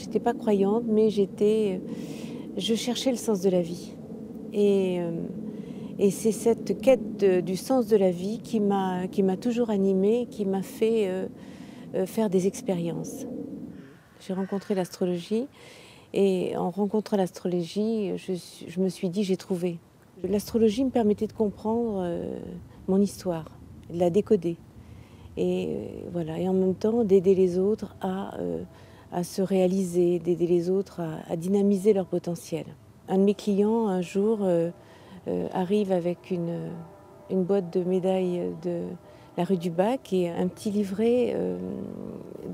j'étais pas croyante, mais je cherchais le sens de la vie. Et, euh, et c'est cette quête du sens de la vie qui m'a toujours animée, qui m'a fait faire des expériences. J'ai rencontré l'astrologie et en rencontrant l'astrologie, je me suis dit j'ai trouvé. L'astrologie me permettait de comprendre mon histoire, de la décoder. Et voilà, et en même temps d'aider les autres à se réaliser, d'aider les autres à dynamiser leur potentiel. Un de mes clients un jour arrive avec une boîte de médailles de la rue du Bac et un petit livret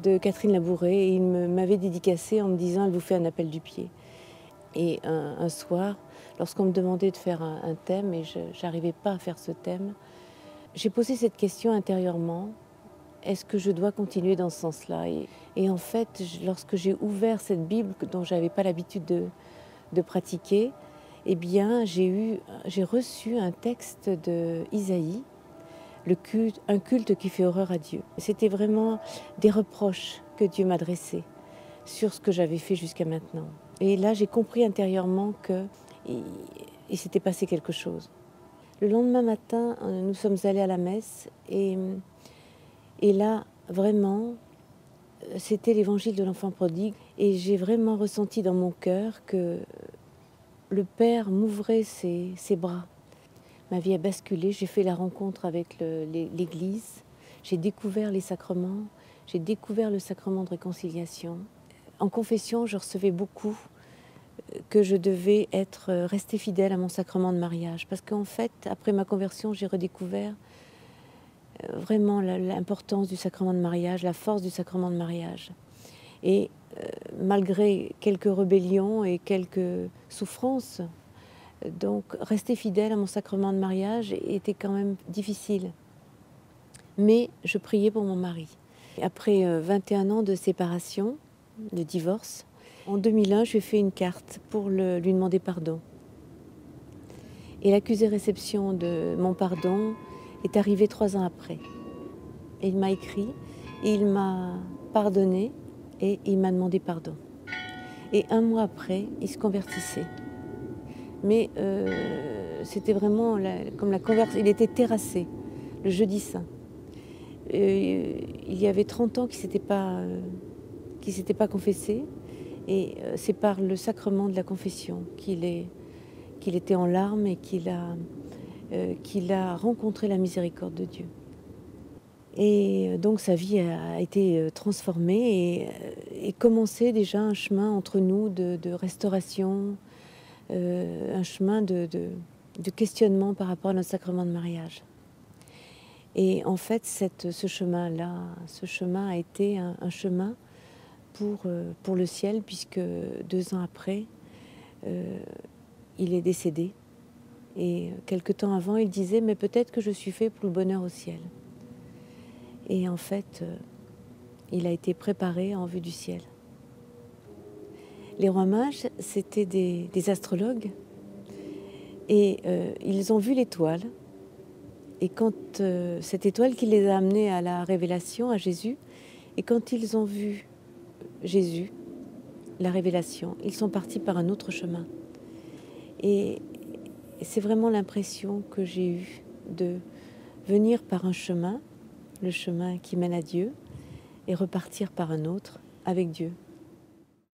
de Catherine Labouré. Et il m'avait dédicacé en me disant elle vous fait un appel du pied. Et un soir, lorsqu'on me demandait de faire un thème et je n'arrivais pas à faire ce thème, j'ai posé cette question intérieurement. Est-ce que je dois continuer dans ce sens-là et en fait, lorsque j'ai ouvert cette Bible dont je n'avais pas l'habitude de pratiquer, eh bien, j'ai reçu un texte de Isaïe, un culte qui fait horreur à Dieu. C'était vraiment des reproches que Dieu m'adressait sur ce que j'avais fait jusqu'à maintenant. Et là, j'ai compris intérieurement qu'il s'était passé quelque chose. Le lendemain matin, nous sommes allés à la messe et là, vraiment, c'était l'évangile de l'enfant prodigue. Et j'ai vraiment ressenti dans mon cœur que le Père m'ouvrait ses bras. Ma vie a basculé, j'ai fait la rencontre avec l'Église, j'ai découvert les sacrements, j'ai découvert le sacrement de réconciliation. En confession, je recevais beaucoup que je devais rester fidèle à mon sacrement de mariage. Parce qu'en fait, après ma conversion, j'ai redécouvert vraiment l'importance du sacrement de mariage, la force du sacrement de mariage. Et malgré quelques rébellions et quelques souffrances, donc rester fidèle à mon sacrement de mariage était quand même difficile. Mais je priais pour mon mari. Après 21 ans de séparation, de divorce, en 2001, je lui ai fait une carte pour lui demander pardon. Et l'accusé-réception de mon pardon est arrivé 3 ans après. Et il m'a écrit, il m'a pardonné et il m'a demandé pardon. Et 1 mois après, il se convertissait. Mais c'était vraiment comme la conversion. Il était terrassé, le jeudi saint. Il y avait 30 ans qu'il ne s'était pas confessé. Et c'est par le sacrement de la confession qu'il était en larmes et qu'il a rencontré la miséricorde de Dieu. Et donc sa vie a été transformée et commençait déjà un chemin entre nous de restauration, un chemin de questionnement par rapport à notre sacrement de mariage. Et en fait, ce chemin-là, ce chemin a été un chemin pour le ciel, puisque 2 ans après, il est décédé. Et quelque temps avant, il disait « mais peut-être que je suis fait pour le bonheur au ciel ». Et en fait, il a été préparé en vue du ciel. Les rois mages, c'était des astrologues, et ils ont vu l'étoile. Et quand cette étoile qui les a amenés à la révélation, à Jésus, et quand ils ont vu Jésus, la révélation, ils sont partis par un autre chemin. Et c'est vraiment l'impression que j'ai eue de venir par un chemin, le chemin qui mène à Dieu, et repartir par un autre avec Dieu.